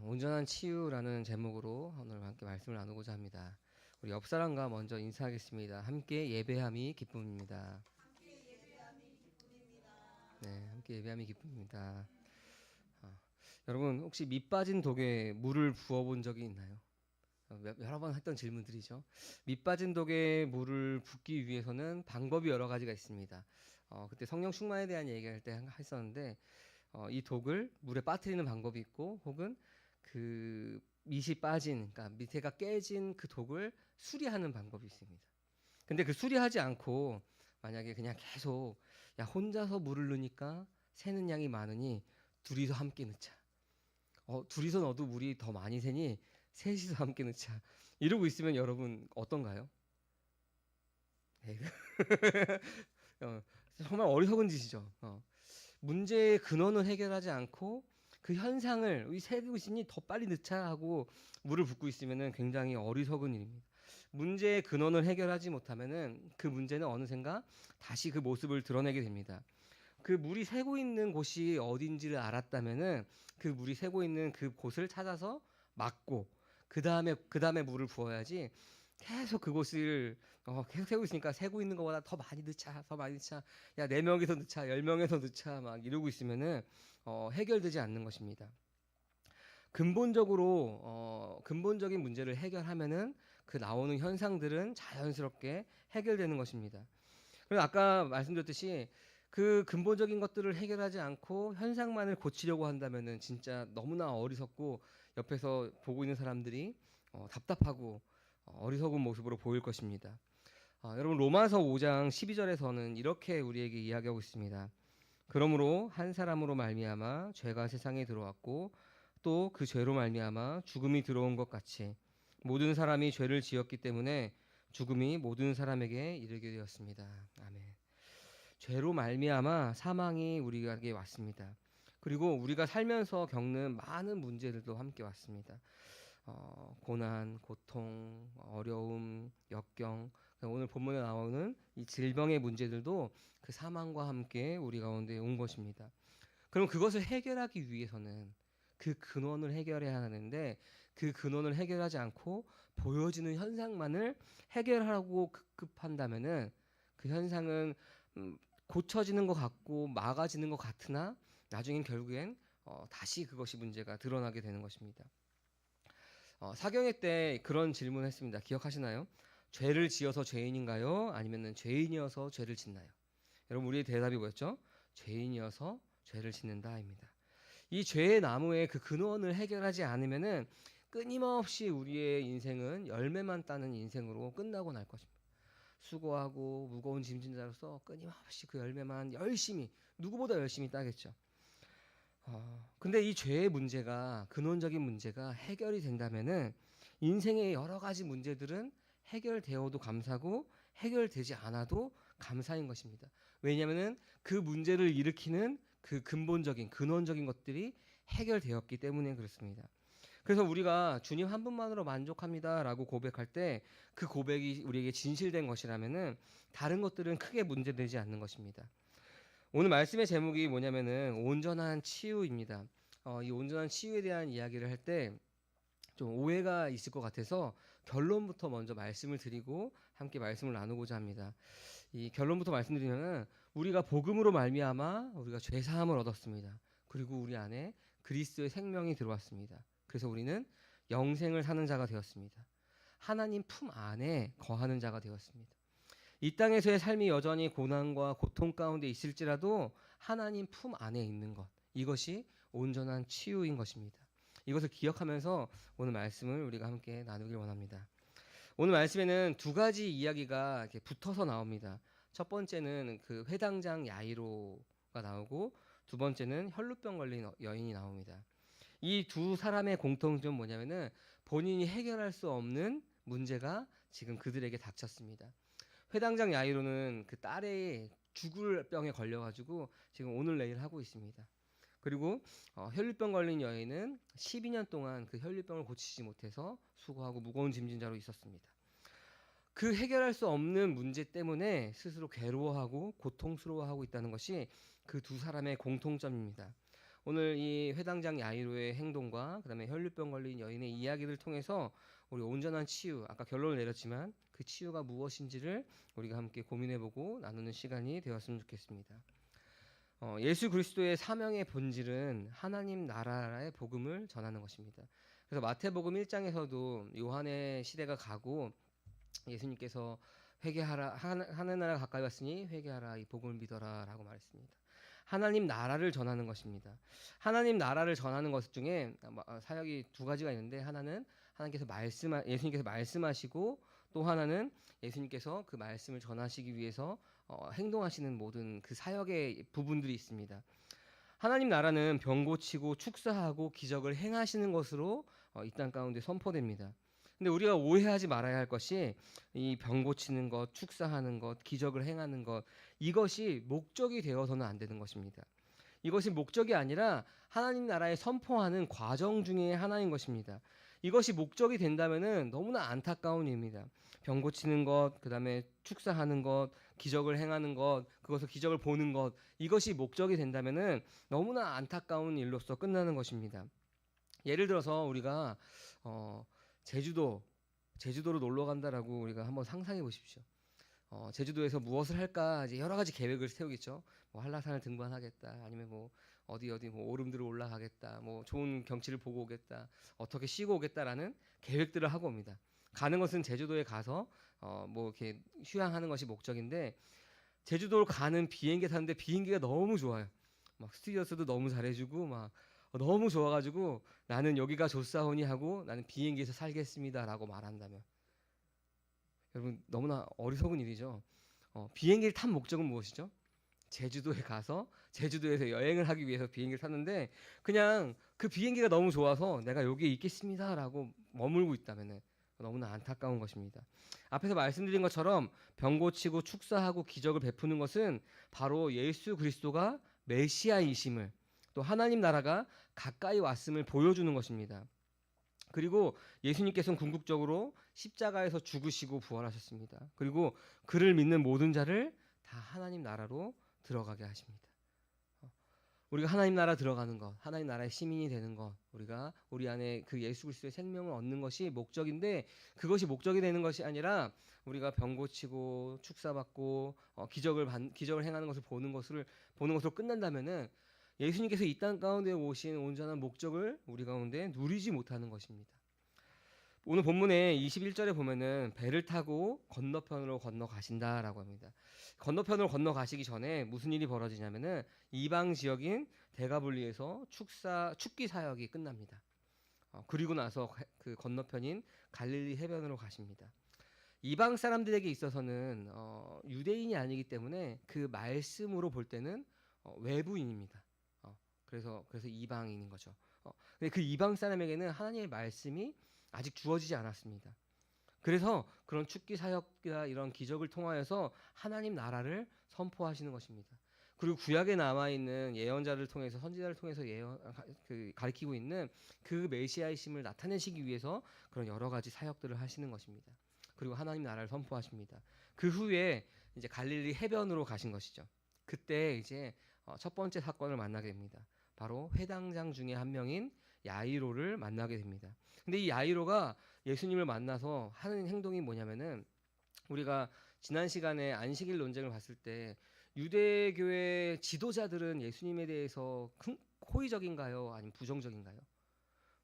온전한 치유라는 제목으로 오늘 함께 말씀을 나누고자 합니다. 우리 옆 사람과 먼저 인사하겠습니다. 함께 예배함이 기쁨입니다. 네, 함께 예배함이 기쁨입니다. 여러분 혹시 밑 빠진 독에 물을 부어본 적이 있나요? 여러 번 했던 질문들이죠. 밑 빠진 독에 물을 붓기 위해서는 방법이 여러 가지가 있습니다. 그때 성령 충만에 대한 얘기할 때 했었는데 이 독을 물에 빠뜨리는 방법이 있고 혹은 그 밑이 빠진, 그러니까 밑에가 깨진 그 독을 수리하는 방법이 있습니다. 근데 그 수리하지 않고 만약에 그냥 계속 야 혼자서 물을 넣으니까 새는 양이 많으니 둘이서 함께 넣자. 둘이서 넣어도 물이 더 많이 새니 셋이서 함께 넣자. 이러고 있으면 여러분 어떤가요? 어, 정말 어리석은 짓이죠. 문제의 근원을 해결하지 않고 그 현상을 이 새우신이 더 빨리 넣자 하고 물을 붓고 있으면은 굉장히 어리석은 일입니다. 문제의 근원을 해결하지 못하면은 그 문제는 어느샌가 다시 그 모습을 드러내게 됩니다. 그 물이 새고 있는 곳이 어딘지를 알았다면은 그 물이 새고 있는 그 곳을 찾아서 막고 그 다음에 물을 부어야지 계속 그곳을 계속 새고 있으니까 새고 있는 것보다 더 많이 넣자 더 많이 넣자 야 4명에서 넣자 10명에서 넣자 막 이러고 있으면은 해결되지 않는 것입니다. 근본적인 문제를 해결하면은 그 나오는 현상들은 자연스럽게 해결되는 것입니다. 그리고 아까 말씀드렸듯이 그 근본적인 것들을 해결하지 않고 현상만을 고치려고 한다면은 진짜 너무나 어리석고 옆에서 보고 있는 사람들이 답답하고 어리석은 모습으로 보일 것입니다. 여러분 로마서 5장 12절에서는 이렇게 우리에게 이야기하고 있습니다. 그러므로 한 사람으로 말미암아 죄가 세상에 들어왔고 또 그 죄로 말미암아 죽음이 들어온 것 같이 모든 사람이 죄를 지었기 때문에 죽음이 모든 사람에게 이르게 되었습니다. 아멘. 죄로 말미암아 사망이 우리에게 왔습니다. 그리고 우리가 살면서 겪는 많은 문제들도 함께 왔습니다. 고난, 고통, 어려움, 역경, 오늘 본문에 나오는 이 질병의 문제들도 그 사망과 함께 우리 가운데 온 것입니다. 그럼 그것을 해결하기 위해서는 그 근원을 해결해야 하는데 그 근원을 해결하지 않고 보여지는 현상만을 해결하라고 급급한다면은 그 현상은 고쳐지는 것 같고 막아지는 것 같으나 나중엔 결국엔 다시 그것이 문제가 드러나게 되는 것입니다. 사경회 때 그런 질문을 했습니다. 기억하시나요? 죄를 지어서 죄인인가요? 아니면 죄인이어서 죄를 짓나요? 여러분 우리의 대답이 뭐였죠? 죄인이어서 죄를 짓는다입니다. 이 죄의 나무의 그 근원을 해결하지 않으면은 끊임없이 우리의 인생은 열매만 따는 인생으로 끝나고 날 것입니다. 수고하고 무거운 짐진자로서 끊임없이 그 열매만 열심히 누구보다 열심히 따겠죠. 근데 이 죄의 문제가 근원적인 문제가 해결이 된다면은 인생의 여러 가지 문제들은 해결되어도 감사고 해결되지 않아도 감사인 것입니다. 왜냐하면은 그 문제를 일으키는 그 근본적인 근원적인 것들이 해결되었기 때문에 그렇습니다. 그래서 우리가 주님 한 분만으로 만족합니다라고 고백할 때 그 고백이 우리에게 진실된 것이라면은 다른 것들은 크게 문제되지 않는 것입니다. 오늘 말씀의 제목이 뭐냐면은 온전한 치유입니다. 이 온전한 치유에 대한 이야기를 할 때 좀 오해가 있을 것 같아서 결론부터 먼저 말씀을 드리고 함께 말씀을 나누고자 합니다. 이 결론부터 말씀드리면은 우리가 복음으로 말미암아 우리가 죄 사함을 얻었습니다. 그리고 우리 안에 그리스도의 생명이 들어왔습니다. 그래서 우리는 영생을 사는 자가 되었습니다. 하나님 품 안에 거하는 자가 되었습니다. 이 땅에서의 삶이 여전히 고난과 고통 가운데 있을지라도 하나님 품 안에 있는 것, 이것이 온전한 치유인 것입니다. 이것을 기억하면서 오늘 말씀을 우리가 함께 나누길 원합니다. 오늘 말씀에는 두 가지 이야기가 이렇게 붙어서 나옵니다. 첫 번째는 그 회당장 야이로가 나오고 두 번째는 혈루병 걸린 여인이 나옵니다. 이 두 사람의 공통점은 뭐냐면은 본인이 해결할 수 없는 문제가 지금 그들에게 닥쳤습니다. 회당장 야이로는 그 딸의 죽을 병에 걸려가지고 지금 오늘 내일 하고 있습니다. 그리고 혈류병 걸린 여인은 12년 동안 그 혈류병을 고치지 못해서 수고하고 무거운 짐진자로 있었습니다. 그 해결할 수 없는 문제 때문에 스스로 괴로워하고 고통스러워하고 있다는 것이 그 두 사람의 공통점입니다. 오늘 이 회당장 야이로의 행동과 그다음에 혈류병 걸린 여인의 이야기를 통해서 우리 온전한 치유, 아까 결론을 내렸지만 그 치유가 무엇인지를 우리가 함께 고민해보고 나누는 시간이 되었으면 좋겠습니다. 예수 그리스도의 사명의 본질은 하나님 나라의 복음을 전하는 것입니다. 그래서 마태복음 1장에서도 요한의 시대가 가고 예수님께서 회개하라, 하늘 나라가 가까이 왔으니 회개하라, 이 복음을 믿어라라고 말했습니다. 하나님 나라를 전하는 것입니다. 하나님 나라를 전하는 것 중에 사역이 두 가지가 있는데, 하나는 예수님께서 말씀하시고, 또 하나는 예수님께서 그 말씀을 전하시기 위해서 행동하시는 모든 그 사역의 부분들이 있습니다. 하나님 나라는 병 고치고 축사하고 기적을 행하시는 것으로 이 땅 가운데 선포됩니다. 근데 우리가 오해하지 말아야 할 것이, 이 병 고치는 것, 축사하는 것, 기적을 행하는 것, 이것이 목적이 되어서는 안 되는 것입니다. 이것이 목적이 아니라 하나님 나라에 선포하는 과정 중에 하나인 것입니다. 이것이 목적이 된다면은 너무나 안타까운 일입니다. 병 고치는 것, 그다음에 축사하는 것, 기적을 행하는 것, 그것을 기적을 보는 것, 이것이 목적이 된다면은 너무나 안타까운 일로서 끝나는 것입니다. 예를 들어서 우리가 제주도로 놀러 간다라고 우리가 한번 상상해 보십시오. 제주도에서 무엇을 할까, 이제 여러 가지 계획을 세우겠죠. 뭐 한라산을 등반하겠다, 아니면 뭐 어디 뭐 오름들을 올라가겠다, 뭐 좋은 경치를 보고 오겠다, 어떻게 쉬고 오겠다라는 계획들을 하고 옵니다. 가는 것은 제주도에 가서 뭐 이렇게 휴양하는 것이 목적인데, 제주도로 가는 비행기 타는데 비행기가 너무 좋아요. 막 스튜디오스도 너무 잘해주고 막 너무 좋아가지고 나는 여기가 좋사오니 하고 나는 비행기에서 살겠습니다라고 말한다면, 여러분 너무나 어리석은 일이죠. 비행기를 탄 목적은 무엇이죠? 제주도에 가서 제주도에서 여행을 하기 위해서 비행기를 탔는데, 그냥 그 비행기가 너무 좋아서 내가 여기에 있겠습니다라고 머물고 있다면 너무나 안타까운 것입니다. 앞에서 말씀드린 것처럼 병 고치고 축사하고 기적을 베푸는 것은 바로 예수 그리스도가 메시아이심을, 또 하나님 나라가 가까이 왔음을 보여주는 것입니다. 그리고 예수님께서는 궁극적으로 십자가에서 죽으시고 부활하셨습니다. 그리고 그를 믿는 모든 자를 다 하나님 나라로 들어가게 하십니다. 우리가 하나님 나라 들어가는 것, 하나님 나라의 시민이 되는 것, 우리가 우리 안에 그 예수 그리스도의 생명을 얻는 것이 목적인데, 그것이 목적이 되는 것이 아니라 우리가 병 고치고 축사받고 기적을 행하는 것을 보는 것으로 끝난다면은 예수님께서 이 땅 가운데 오신 온전한 목적을 우리 가운데 누리지 못하는 것입니다. 오늘 본문에 21절에 보면은 배를 타고 건너편으로 건너가신다라고 합니다. 건너편으로 건너가시기 전에 무슨 일이 벌어지냐면은 이방 지역인 데가블리에서 축기 사역이 끝납니다. 그리고 나서 그 건너편인 갈릴리 해변으로 가십니다. 이방 사람들에게 있어서는 유대인이 아니기 때문에 그 말씀으로 볼 때는 외부인입니다. 그래서 이방인인 거죠. 근데 그 이방 사람에게는 하나님의 말씀이 아직 주어지지 않았습니다. 그래서 그런 축기 사역이나 이런 기적을 통하여서 하나님 나라를 선포하시는 것입니다. 그리고 구약에 남아 있는 예언자를 통해서, 선지자를 통해서 가리키고 있는 그 메시아이심을 나타내시기 위해서 그런 여러 가지 사역들을 하시는 것입니다. 그리고 하나님 나라를 선포하십니다. 그 후에 이제 갈릴리 해변으로 가신 것이죠. 그때 이제 첫 번째 사건을 만나게 됩니다. 바로 회당장 중에 한 명인 야이로를 만나게 됩니다. 근데 이 야이로가 예수님을 만나서 하는 행동이 뭐냐면은, 우리가 지난 시간에 안식일 논쟁을 봤을 때 유대교의 지도자들은 예수님에 대해서 호의적인가요? 아니면 부정적인가요?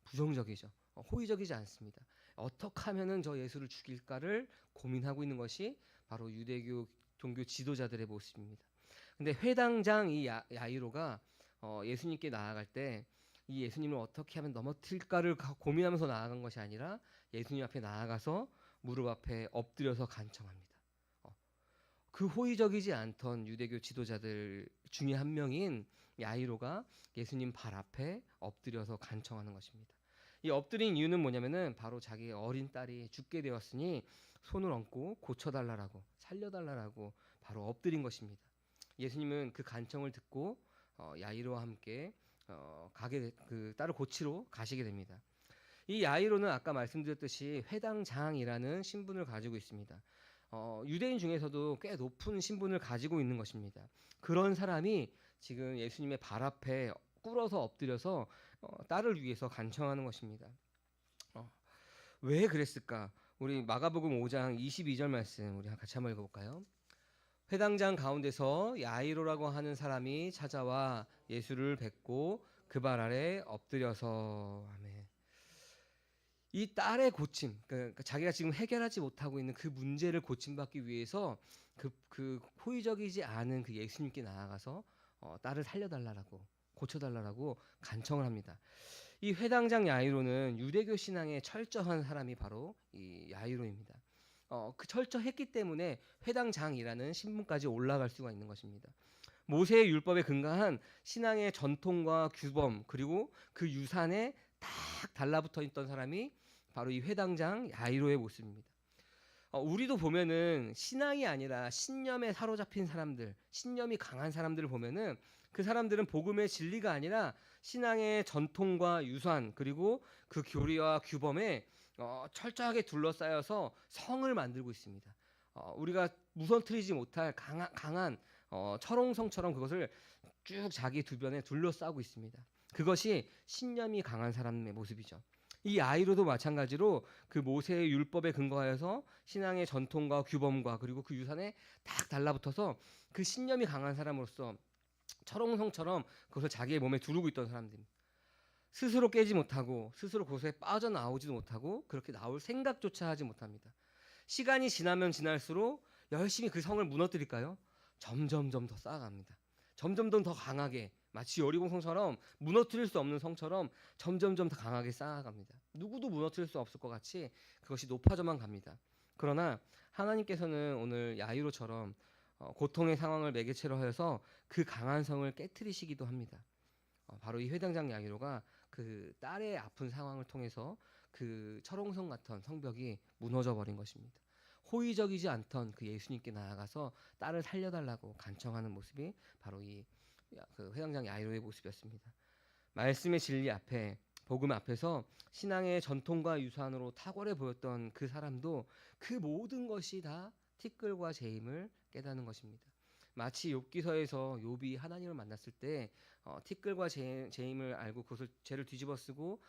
부정적이죠. 호의적이지 않습니다. 어떻게 하면은 저 예수를 죽일까를 고민하고 있는 것이 바로 유대교 종교 지도자들의 모습입니다. 근데 회당장 이 야이로가 예수님께 나아갈 때 이 예수님을 어떻게 하면 넘어뜨릴까를 고민하면서 나아간 것이 아니라 예수님 앞에 나아가서 무릎 앞에 엎드려서 간청합니다. 그 호의적이지 않던 유대교 지도자들 중에 한 명인 야이로가 예수님 발 앞에 엎드려서 간청하는 것입니다. 이 엎드린 이유는 뭐냐면은 바로 자기의 어린 딸이 죽게 되었으니 손을 얹고 고쳐달라고, 살려달라고 바로 엎드린 것입니다. 예수님은 그 간청을 듣고 야이로와 함께 그 딸을 고치러 가시게 됩니다. 이 야이로는 아까 말씀드렸듯이 회당장이라는 신분을 가지고 있습니다. 유대인 중에서도 꽤 높은 신분을 가지고 있는 것입니다. 그런 사람이 지금 예수님의 발 앞에 꿇어서 엎드려서 딸을 위해서 간청하는 것입니다. 왜 그랬을까? 우리 마가복음 5장 22절 말씀 우리 같이 한번 읽어볼까요? 회당장 가운데서 야이로라고 하는 사람이 찾아와 예수를 뵙고 그 발 아래 엎드려서. 아멘. 이 딸의 고침, 그러니까 자기가 지금 해결하지 못하고 있는 그 문제를 고침받기 위해서 그 호의적이지 않은 그 예수님께 나아가서 딸을 살려달라고 고쳐달라고 간청을 합니다. 이 회당장 야이로는 유대교 신앙에 철저한 사람이 바로 이 야이로입니다. 그 철저했기 때문에 회당장이라는 신분까지 올라갈 수가 있는 것입니다. 모세의 율법에 근거한 신앙의 전통과 규범 그리고 그 유산에 딱 달라붙어 있던 사람이 바로 이 회당장 야이로의 모습입니다. 우리도 보면은 신앙이 아니라 신념에 사로잡힌 사람들, 신념이 강한 사람들을 보면은 그 사람들은 복음의 진리가 아니라 신앙의 전통과 유산 그리고 그 교리와 규범에 철저하게 둘러싸여서 성을 만들고 있습니다. 우리가 무너뜨리지 못할 강한 철옹성처럼 그것을 쭉 자기 주변에 둘러싸고 있습니다. 그것이 신념이 강한 사람의 모습이죠. 이 아이로도 마찬가지로 그 모세의 율법에 근거하여서 신앙의 전통과 규범과 그리고 그 유산에 딱 달라붙어서 그 신념이 강한 사람으로서 철옹성처럼 그것을 자기의 몸에 두르고 있던 사람들입니다. 스스로 깨지 못하고 스스로 그것에 빠져나오지도 못하고 그렇게 나올 생각조차 하지 못합니다. 시간이 지나면 지날수록 열심히 그 성을 무너뜨릴까요? 점점점 더 쌓아갑니다. 점점점 더 강하게 마치 여리고성처럼 무너뜨릴 수 없는 성처럼 점점점 더 강하게 쌓아갑니다. 누구도 무너뜨릴 수 없을 것 같이 그것이 높아져만 갑니다. 그러나 하나님께서는 오늘 야이로처럼 고통의 상황을 매개체로 하여서 그 강한 성을 깨트리시기도 합니다. 바로 이 회당장 야이로가 그 딸의 아픈 상황을 통해서 그 철옹성 같은 성벽이 무너져 버린 것입니다. 호의적이지 않던 그 예수님께 나아가서 딸을 살려달라고 간청하는 모습이 바로 그 회당장 야이로의 모습이었습니다. 말씀의 진리 앞에 복음 앞에서 신앙의 전통과 유산으로 탁월해 보였던 그 사람도 그 모든 것이 다 티끌과 재임을 깨닫는 것입니다. 마치 욥기서에서 욥이 하나님을 만났을 때 티끌과 재임을 알고 그것을 죄를 뒤집어쓰고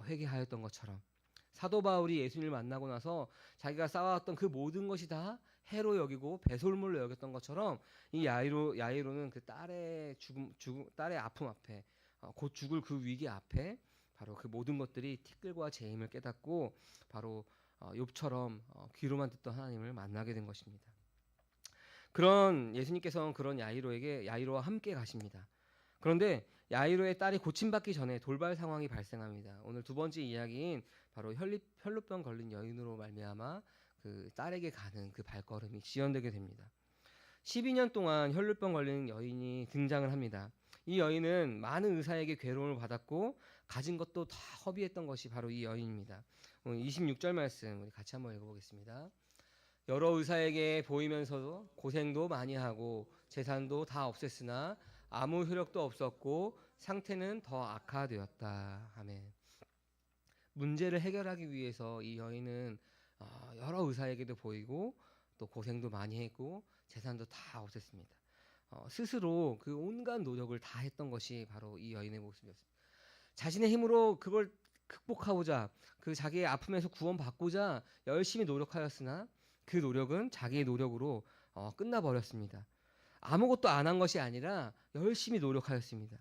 회개하였던 것처럼 사도 바울이 예수님을 만나고 나서 자기가 쌓아왔던 그 모든 것이 다 해로 여기고 배설물로 여겼던 것처럼 이 야이로는 그 딸의 아픔 앞에 곧 죽을 그 위기 앞에 바로 그 모든 것들이 티끌과 재임을 깨닫고 바로 욥처럼 귀로만 듣던 하나님을 만나게 된 것입니다. 그런 예수님께서는 그런 야이로와 함께 가십니다. 그런데 야이로의 딸이 고침받기 전에 돌발 상황이 발생합니다. 오늘 두 번째 이야기인 바로 혈루병 걸린 여인으로 말미암아 그 딸에게 가는 그 발걸음이 지연되게 됩니다. 12년 동안 혈루병 걸린 여인이 등장을 합니다. 이 여인은 많은 의사에게 괴로움을 받았고 가진 것도 다 허비했던 것이 바로 이 여인입니다. 26절 말씀 우리 같이 한번 읽어보겠습니다. 여러 의사에게 보이면서도 고생도 많이 하고 재산도 다 없앴으나 아무 효력도 없었고 상태는 더 악화되었다. 아멘. 문제를 해결하기 위해서 이 여인은 여러 의사에게도 보이고 또 고생도 많이 했고 재산도 다 없앴습니다. 스스로 그 온갖 노력을 다 했던 것이 바로 이 여인의 모습이었습니다. 자신의 힘으로 그걸 극복하고자 그 자기의 아픔에서 구원받고자 열심히 노력하였으나 그 노력은 자기의 노력으로 끝나버렸습니다. 아무것도 안 한 것이 아니라 열심히 노력하였습니다.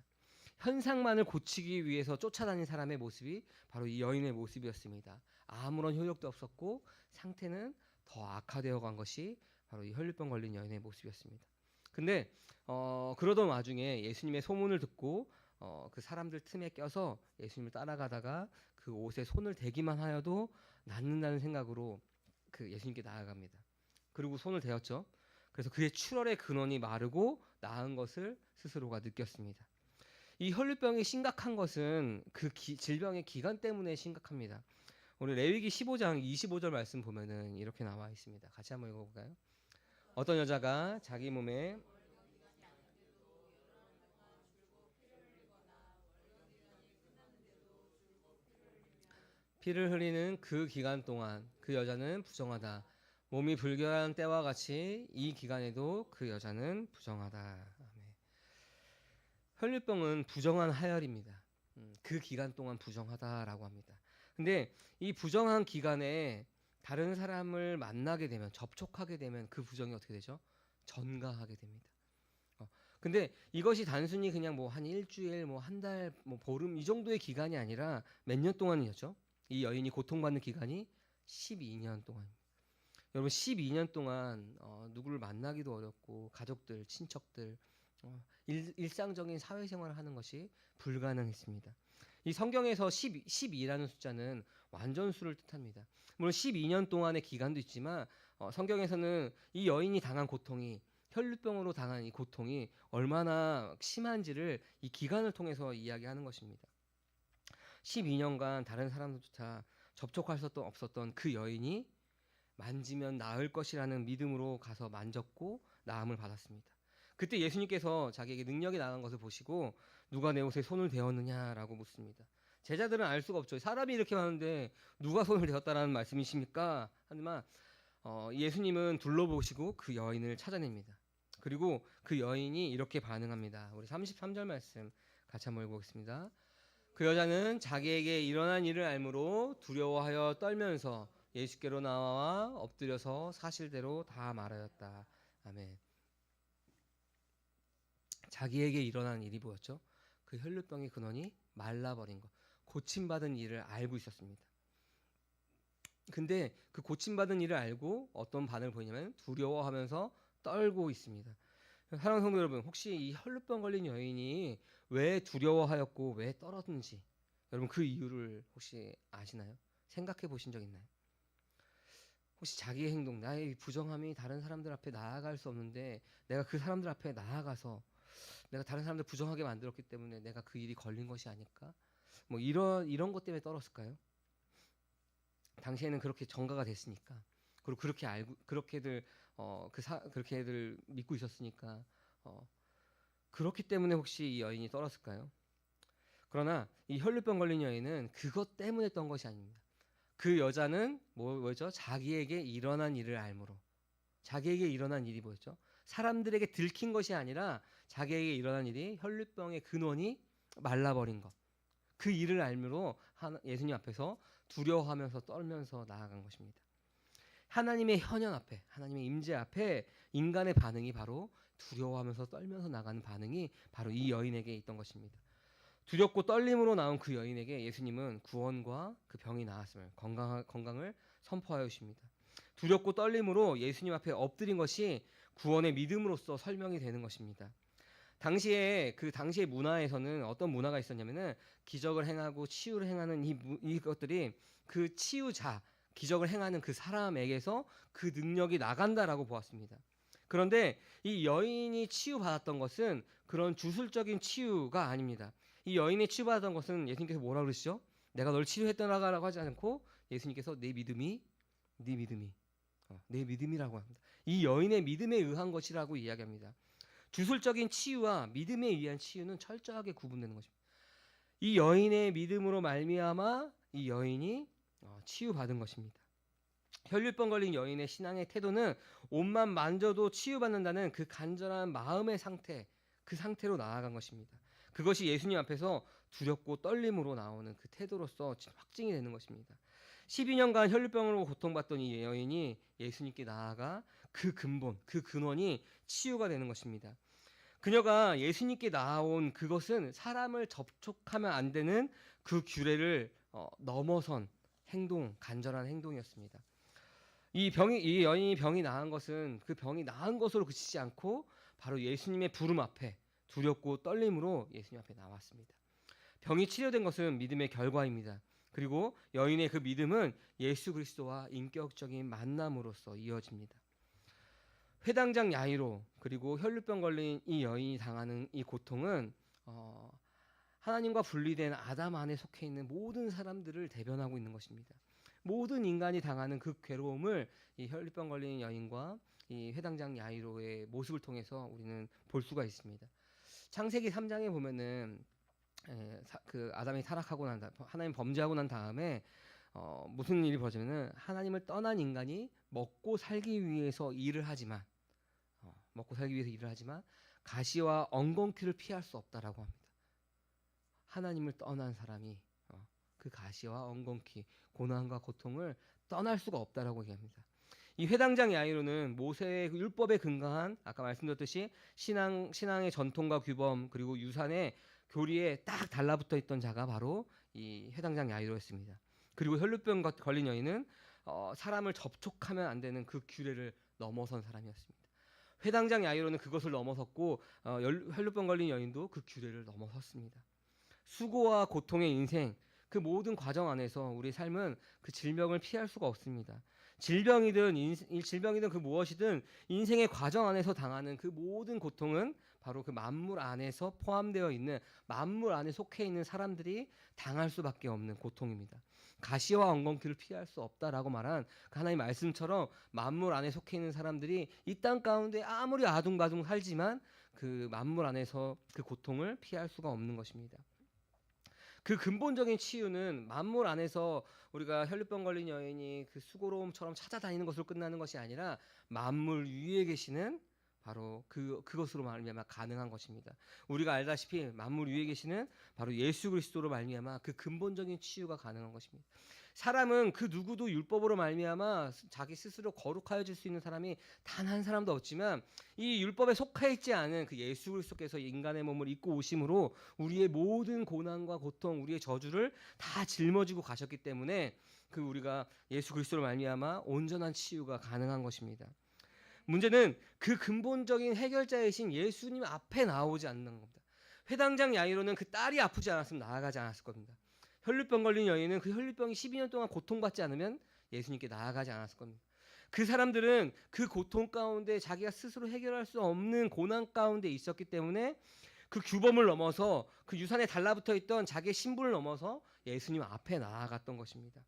현상만을 고치기 위해서 쫓아다닌 사람의 모습이 바로 이 여인의 모습이었습니다. 아무런 효력도 없었고 상태는 더 악화되어 간 것이 바로 이 혈루병 걸린 여인의 모습이었습니다. 근데 그러던 와중에 예수님의 소문을 듣고 그 사람들 틈에 껴서 예수님을 따라가다가 그 옷에 손을 대기만 하여도 낫는다는 생각으로 그 예수님께 나아갑니다. 그리고 손을 대었죠. 그래서 그의 출혈의 근원이 마르고 나은 것을 스스로가 느꼈습니다. 이 혈루병이 심각한 것은 그 질병의 기간 때문에 심각합니다. 오늘 레위기 15장 25절 말씀 보면은 이렇게 나와 있습니다. 같이 한번 읽어볼까요? 어떤 여자가 자기 몸에 피를 흘리는 그 기간 동안 그 여자는 부정하다. 몸이 불결한 때와 같이 이 기간에도 그 여자는 부정하다. 혈류병은 부정한 하열입니다. 그 기간 동안 부정하다라고 합니다. 근데 이 부정한 기간에 다른 사람을 만나게 되면, 접촉하게 되면 그 부정이 어떻게 되죠? 전가하게 됩니다. 근데 이것이 단순히 그냥 뭐 한 일주일, 뭐 한 달, 뭐 보름 이 정도의 기간이 아니라 몇 년 동안이었죠? 이 여인이 고통받는 기간이 12년 동안입니다. 여러분 12년 동안 누구를 만나기도 어렵고 가족들, 친척들, 일상적인 사회생활을 하는 것이 불가능했습니다. 이 성경에서 12라는 숫자는 완전수를 뜻합니다. 물론 12년 동안의 기간도 있지만 성경에서는 이 여인이 당한 고통이, 혈류병으로 당한 이 고통이 얼마나 심한지를 이 기간을 통해서 이야기하는 것입니다. 12년간 다른 사람들조차 접촉할 수 없었던 그 여인이 만지면 나을 것이라는 믿음으로 가서 만졌고 나음을 받았습니다. 그때 예수님께서 자기에게 능력이 나간 것을 보시고 누가 내 옷에 손을 대었느냐라고 묻습니다. 제자들은 알 수가 없죠. 사람이 이렇게 많은데 누가 손을 대었다라는 말씀이십니까? 하지만 예수님은 둘러보시고 그 여인을 찾아냅니다. 그리고 그 여인이 이렇게 반응합니다. 우리 33절 말씀 같이 한번 읽어보겠습니다. 그 여자는 자기에게 일어난 일을 알므로 두려워하여 떨면서 예수께로 나와 엎드려서 사실대로 다 말하였다. 아멘. 자기에게 일어난 일이 뭐였죠? 그 혈류병의 근원이 말라버린 것, 고침받은 일을 알고 있었습니다. 근데 그 고침받은 일을 알고 어떤 반응을 보이냐면 두려워하면서 떨고 있습니다. 사랑하는 성도 여러분, 혹시 이 혈류병 걸린 여인이 왜 두려워하였고 왜 떨었는지 여러분 그 이유를 혹시 아시나요? 생각해 보신 적 있나요? 혹시 자기의 행동, 나의 부정함이 다른 사람들 앞에 나아갈 수 없는데 내가 그 사람들 앞에 나아가서 내가 다른 사람들 부정하게 만들었기 때문에 내가 그 일이 걸린 것이 아닐까? 뭐 이런 것 때문에 떨었을까요? 당시에는 그렇게 전가가 됐으니까, 그리고 그렇게 알고 그렇게들 그렇게들 믿고 있었으니까 그렇기 때문에 혹시 이 여인이 떨었을까요? 그러나 이 혈류병 걸린 여인은 그것 때문에 떤 것이 아닙니다. 그 여자는 뭐죠? 자기에게 일어난 일을 알므로. 자기에게 일어난 일이 뭐였죠? 사람들에게 들킨 것이 아니라 자기에게 일어난 일이 혈류병의 근원이 말라버린 것. 그 일을 알므로 예수님 앞에서 두려워하면서 떨면서 나아간 것입니다. 하나님의 현현 앞에, 하나님의 임재 앞에 인간의 반응이 바로 두려워하면서 떨면서 나가는 반응이 바로 이 여인에게 있던 것입니다. 두렵고 떨림으로 나온 그 여인에게 예수님은 구원과 그 병이 나았음을, 건강을 선포하여 주십니다. 두렵고 떨림으로 예수님 앞에 엎드린 것이 구원의 믿음으로서 설명이 되는 것입니다. 당시에 그 당시의 문화에서는 어떤 문화가 있었냐면은 기적을 행하고 치유를 행하는 이것들이 그 치유자, 기적을 행하는 그 사람에게서 그 능력이 나간다라고 보았습니다. 그런데 이 여인이 치유받았던 것은 그런 주술적인 치유가 아닙니다. 이 여인이 치유받았던 것은 예수님께서 뭐라고 그러시죠? 내가 널 치유했더라고 하지 않고 예수님께서 내 믿음이 내 믿음이라고 합니다. 이 여인의 믿음에 의한 것이라고 이야기합니다. 주술적인 치유와 믿음에 의한 치유는 철저하게 구분되는 것입니다. 이 여인의 믿음으로 말미암아 이 여인이 치유받은 것입니다. 혈류병 걸린 여인의 신앙의 태도는 옷만 만져도 치유받는다는 그 간절한 마음의 상태, 그 상태로 나아간 것입니다. 그것이 예수님 앞에서 두렵고 떨림으로 나오는 그 태도로서 확증이 되는 것입니다. 12년간 혈류병으로 고통받던 이 여인이 예수님께 나아가 그 근본, 그 근원이 치유가 되는 것입니다. 그녀가 예수님께 나아온 그것은 사람을 접촉하면 안 되는 그 규례를 넘어선 행동, 간절한 행동이었습니다. 이 여인이 병이 나은 것은 그 병이 나은 것으로 그치지 않고 바로 예수님의 부름 앞에 두렵고 떨림으로 예수님 앞에 나왔습니다. 병이 치료된 것은 믿음의 결과입니다. 그리고 여인의 그 믿음은 예수 그리스도와 인격적인 만남으로서 이어집니다. 회당장 야이로 그리고 혈류병 걸린 이 여인이 당하는 이 고통은 하나님과 분리된 아담 안에 속해 있는 모든 사람들을 대변하고 있는 것입니다. 모든 인간이 당하는 그 괴로움을 이 혈류병 걸린 여인과 이 회당장 야이로의 모습을 통해서 우리는 볼 수가 있습니다. 창세기 3장에 보면은 그 아담이 타락하고 난 다음, 하나님 범죄하고 난 다음에 무슨 일이 벌어지면은 하나님을 떠난 인간이 먹고 살기 위해서 일을 하지만 가시와 엉겅퀴를 피할 수 없다라고 합니다. 하나님을 떠난 사람이 그 가시와 엉겅퀴, 고난과 고통을 떠날 수가 없다라고 얘기합니다. 이 회당장 야이로는 모세의 율법에 근거한 아까 말씀드렸듯이 신앙의 전통과 규범 그리고 유산의 교리에 딱 달라붙어 있던 자가 바로 이 회당장 야이로였습니다. 그리고 혈루병 걸린 여인은 사람을 접촉하면 안 되는 그 규례를 넘어선 사람이었습니다. 회당장 야이로는 그것을 넘어섰고 혈루병 걸린 여인도 그 규례를 넘어섰습니다. 수고와 고통의 인생 그 모든 과정 안에서 우리 삶은 그 질병을 피할 수가 없습니다. 질병이든 그 무엇이든 인생의 과정 안에서 당하는 그 모든 고통은 바로 그 만물 안에서 포함되어 있는 만물 안에 속해 있는 사람들이 당할 수밖에 없는 고통입니다. 가시와 엉겅퀴를 피할 수 없다라고 말한 그 하나님 말씀처럼 만물 안에 속해 있는 사람들이 이 땅 가운데 아무리 아둥바둥 살지만 그 만물 안에서 그 고통을 피할 수가 없는 것입니다. 그 근본적인 치유는 만물 안에서 우리가 혈루병 걸린 여인이 그 수고로움처럼 찾아다니는 것으로 끝나는 것이 아니라 만물 위에 계시는 바로 그것으로 말미암아 가능한 것입니다. 우리가 알다시피 만물 위에 계시는 바로 예수 그리스도로 말미암아 그 근본적인 치유가 가능한 것입니다. 사람은 그 누구도 율법으로 말미암아 자기 스스로 거룩하여질 수 있는 사람이 단 한 사람도 없지만 이 율법에 속해 있지 않은 그 예수 그리스도께서 인간의 몸을 입고 오심으로 우리의 모든 고난과 고통, 우리의 저주를 다 짊어지고 가셨기 때문에 그 우리가 예수 그리스도로 말미암아 온전한 치유가 가능한 것입니다. 문제는 그 근본적인 해결자이신 예수님 앞에 나오지 않는 겁니다. 회당장 야이로는 그 딸이 아프지 않았으면 나아가지 않았을 겁니다. 혈루병 걸린 여인은 그 혈루병이 12년 동안 고통받지 않으면 예수님께 나아가지 않았을 겁니다. 그 사람들은 그 고통 가운데 자기가 스스로 해결할 수 없는 고난 가운데 있었기 때문에 그 규범을 넘어서 그 유산에 달라붙어 있던 자기의 신분을 넘어서 예수님 앞에 나아갔던 것입니다.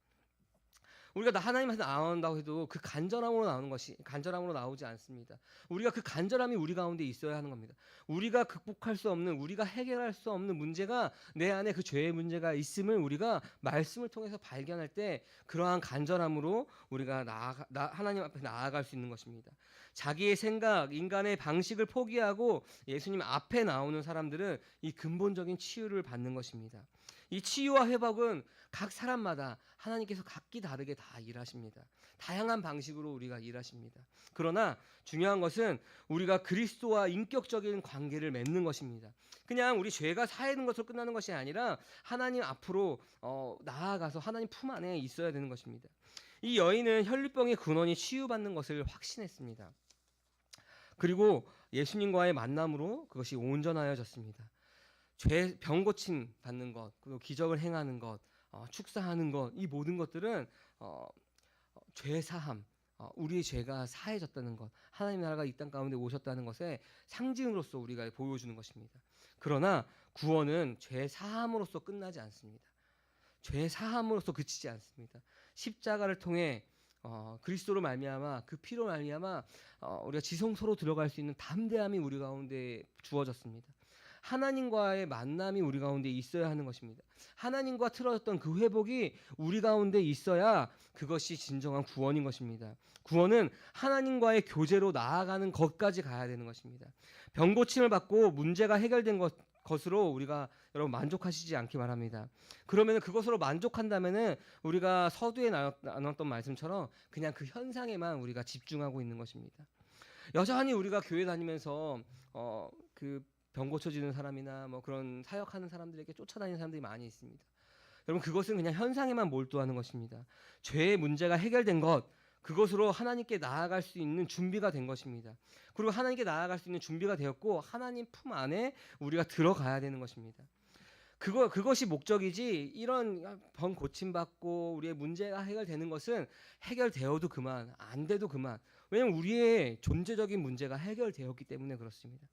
우리가 하나님한테 나온다고 해도 그 간절함으로 나오지 않습니다. 우리가 그 간절함이 우리 가운데 있어야 하는 겁니다. 우리가 극복할 수 없는, 우리가 해결할 수 없는 문제가 내 안에 그 죄의 문제가 있음을 우리가 말씀을 통해서 발견할 때 그러한 간절함으로 우리가 하나님 앞에 나아갈 수 있는 것입니다. 자기의 생각, 인간의 방식을 포기하고 예수님 앞에 나오는 사람들은 이 근본적인 치유를 받는 것입니다. 이 치유와 회복은 각 사람마다 하나님께서 각기 다르게 다 일하십니다. 다양한 방식으로 우리가 일하십니다. 그러나 중요한 것은 우리가 그리스도와 인격적인 관계를 맺는 것입니다. 그냥 우리 죄가 사하는 것으로 끝나는 것이 아니라 하나님 앞으로 나아가서 하나님 품 안에 있어야 되는 것입니다. 이 여인은 혈루병의 근원이 치유받는 것을 확신했습니다. 그리고 예수님과의 만남으로 그것이 온전하여졌습니다. 병 고침 받는 것, 그리고 기적을 행하는 것, 축사하는 것, 이 모든 것들은 죄 사함, 우리의 죄가 사해졌다는 것, 하나님 나라가 이 땅 가운데 오셨다는 것의 상징으로서 우리가 보여주는 것입니다. 그러나 구원은 죄 사함으로써 끝나지 않습니다. 죄 사함으로써 그치지 않습니다. 십자가를 통해 그리스도로 말미암아 그 피로 말미암아 우리가 지성소로 들어갈 수 있는 담대함이 우리 가운데 주어졌습니다. 하나님과의 만남이 우리 가운데 있어야 하는 것입니다. 하나님과 틀어졌던 그 회복이 우리 가운데 있어야 그것이 진정한 구원인 것입니다. 구원은 하나님과의 교제로 나아가는 것까지 가야 되는 것입니다. 병 고침을 받고 문제가 해결된 것으로 우리가 여러분 만족하시지 않기 바랍니다. 그러면 그것으로 만족한다면은 우리가 서두에 나눴던 말씀처럼 그냥 그 현상에만 우리가 집중하고 있는 것입니다. 여전히 우리가 교회 다니면서 그 병 고쳐지는 사람이나 뭐 그런 사역하는 사람들에게 쫓아다니는 사람들이 많이 있습니다. 여러분 그것은 그냥 현상에만 몰두하는 것입니다. 죄의 문제가 해결된 것, 그것으로 하나님께 나아갈 수 있는 준비가 된 것입니다. 그리고 하나님께 나아갈 수 있는 준비가 되었고 하나님 품 안에 우리가 들어가야 되는 것입니다. 그것이 목적이지 이런 병 고침받고 우리의 문제가 해결되는 것은 해결되어도 그만, 안 돼도 그만. 왜냐하면 우리의 존재적인 문제가 해결되었기 때문에 그렇습니다.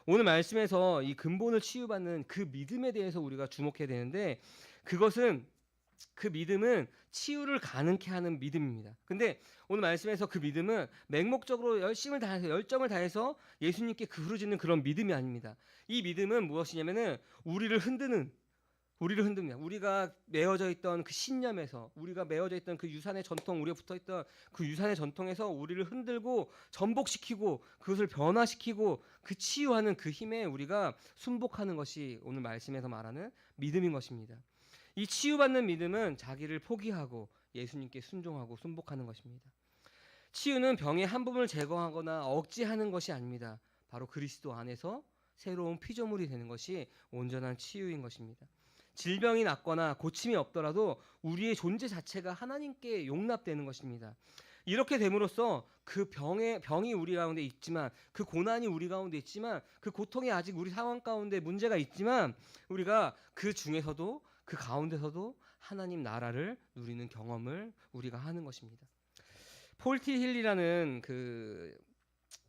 오늘 말씀에서 이 근본을 치유받는 그 믿음에 대해서 우리가 주목해야 되는데 그 믿음은 치유를 가능케 하는 믿음입니다. 근데 오늘 말씀에서 그 믿음은 맹목적으로 열정을 다해서 예수님께 부르짖는 그런 믿음이 아닙니다. 이 믿음은 무엇이냐면은 우리를 흔드는 우리를 흔듭니다. 우리가 매어져 있던 그 신념에서, 우리가 매어져 있던 그 유산의 전통, 우리가 붙어 있던 그 유산의 전통에서 우리를 흔들고 전복시키고 그것을 변화시키고 그 치유하는 그 힘에 우리가 순복하는 것이 오늘 말씀에서 말하는 믿음인 것입니다. 이 치유받는 믿음은 자기를 포기하고 예수님께 순종하고 순복하는 것입니다. 치유는 병의 한 부분을 제거하거나 억제하는 것이 아닙니다. 바로 그리스도 안에서 새로운 피조물이 되는 것이 온전한 치유인 것입니다. 질병이 낫거나 고침이 없더라도 우리의 존재 자체가 하나님께 용납되는 것입니다. 이렇게 됨으로써 그 병이 우리 가운데 있지만, 그 고난이 우리 가운데 있지만, 그 고통이 아직 우리 상황 가운데 문제가 있지만, 우리가 그 중에서도, 그 가운데서도 하나님 나라를 누리는 경험을 우리가 하는 것입니다. 폴 티 힐이라는 그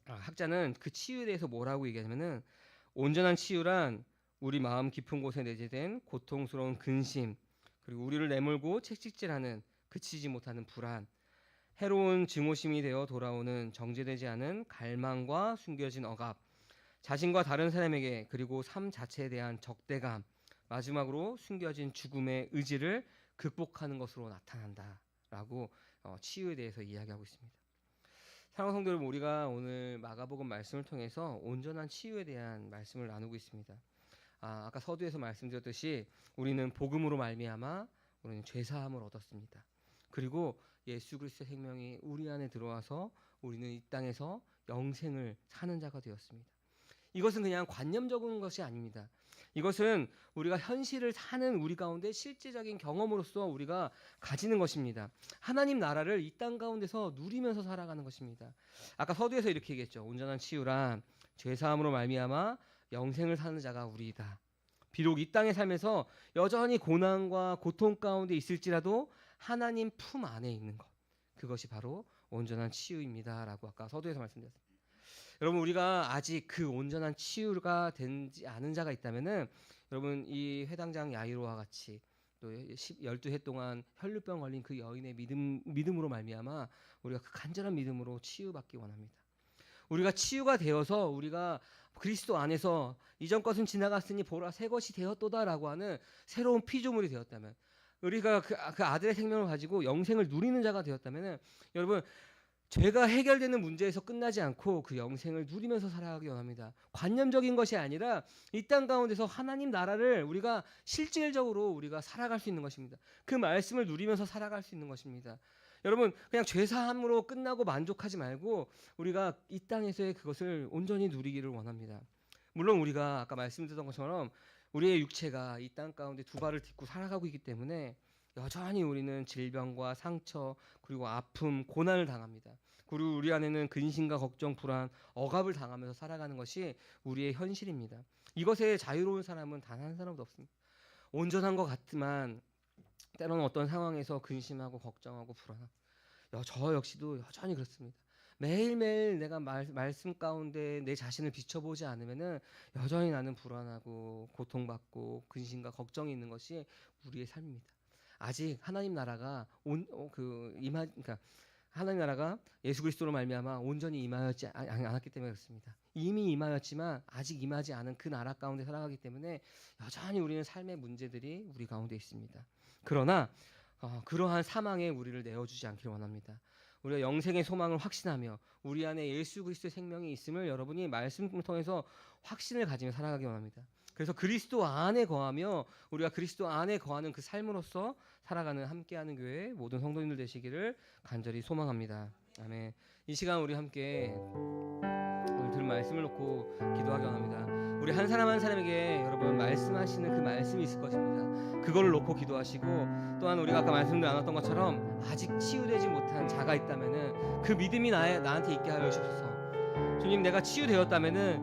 학자는 그 치유에 대해서 뭐라고 얘기하냐면은, 온전한 치유란 우리 마음 깊은 곳에 내재된 고통스러운 근심, 그리고 우리를 내몰고 채찍질하는 그치지 못하는 불안, 해로운 증오심이 되어 돌아오는 정제되지 않은 갈망과 숨겨진 억압, 자신과 다른 사람에게 그리고 삶 자체에 대한 적대감, 마지막으로 숨겨진 죽음의 의지를 극복하는 것으로 나타난다라고 치유에 대해서 이야기하고 있습니다. 사랑하는 성도 여러분, 우리가 오늘 마가복음 말씀을 통해서 온전한 치유에 대한 말씀을 나누고 있습니다. 아까 서두에서 말씀드렸듯이 우리는 복음으로 말미암아 우리는 죄사함을 얻었습니다. 그리고 예수 그리스도의 생명이 우리 안에 들어와서 우리는 이 땅에서 영생을 사는 자가 되었습니다. 이것은 그냥 관념적인 것이 아닙니다. 이것은 우리가 현실을 사는 우리 가운데 실제적인 경험으로서 우리가 가지는 것입니다. 하나님 나라를 이 땅 가운데서 누리면서 살아가는 것입니다. 아까 서두에서 이렇게 얘기했죠. 온전한 치유란 죄사함으로 말미암아 영생을 사는 자가 우리이다. 비록 이 땅에 살면서 여전히 고난과 고통 가운데 있을지라도 하나님 품 안에 있는 것, 그것이 바로 온전한 치유입니다 라고 아까 서두에서 말씀드렸습니다. 여러분, 우리가 아직 그 온전한 치유가 되지 않은 자가 있다면은, 여러분, 이 회당장 야이로와 같이 또 12해 동안 혈루병 걸린 그 여인의 믿음으로 말미암아 우리가 그 간절한 믿음으로 치유받기 원합니다. 우리가 치유가 되어서 우리가 그리스도 안에서 이전 것은 지나갔으니 보라 새 것이 되었도다라고 하는 새로운 피조물이 되었다면, 우리가 그 아들의 생명을 가지고 영생을 누리는 자가 되었다면, 여러분, 죄가 해결되는 문제에서 끝나지 않고 그 영생을 누리면서 살아가기 원합니다. 관념적인 것이 아니라 이 땅 가운데서 하나님 나라를 우리가 실질적으로 우리가 살아갈 수 있는 것입니다. 그 말씀을 누리면서 살아갈 수 있는 것입니다. 여러분, 그냥 죄사함으로 끝나고 만족하지 말고 우리가 이 땅에서의 그것을 온전히 누리기를 원합니다. 물론 우리가 아까 말씀드렸던 것처럼 우리의 육체가 이 땅 가운데 두 발을 딛고 살아가고 있기 때문에 여전히 우리는 질병과 상처, 그리고 아픔, 고난을 당합니다. 그리고 우리 안에는 근심과 걱정, 불안, 억압을 당하면서 살아가는 것이 우리의 현실입니다. 이것에 자유로운 사람은 단 한 사람도 없습니다. 온전한 것 같지만 때로는 어떤 상황에서 근심하고 걱정하고 불안하고, 저 역시도 여전히 그렇습니다. 매일매일 내가 말씀 가운데 내 자신을 비춰보지 않으면은 여전히 나는 불안하고 고통받고 근심과 걱정이 있는 것이 우리의 삶입니다. 아직 하나님 나라가 그러니까 하나님 나라가 예수 그리스도로 말미암아 온전히 임하였지 않았기 때문에 그렇습니다. 이미 임하였지만 아직 임하지 않은 그 나라 가운데 살아가기 때문에 여전히 우리는 삶의 문제들이 우리 가운데 있습니다. 그러나 그러한 사망에 우리를 내어주지 않기를 원합니다. 우리가 영생의 소망을 확신하며 우리 안에 예수 그리스도의 생명이 있음을 여러분이 말씀을 통해서 확신을 가지며 살아가기 원합니다. 그래서 그리스도 안에 거하며 우리가 그리스도 안에 거하는 그 삶으로서 살아가는 함께하는 교회 모든 성도님들 되시기를 간절히 소망합니다. 아멘. 이 시간 우리 함께 오늘 들은 말씀을 놓고 기도하기 원합니다. 우리 한 사람 한 사람에게 여러분 말씀하시는 그 말씀이 있을 것입니다. 그걸 놓고 기도하시고, 또한 우리가 아까 말씀 나눴던 것처럼 아직 치유되지 못한 자가 있다면은 그 믿음이 나한테 있게 하여 주옵소서. 주님, 내가 치유되었다면은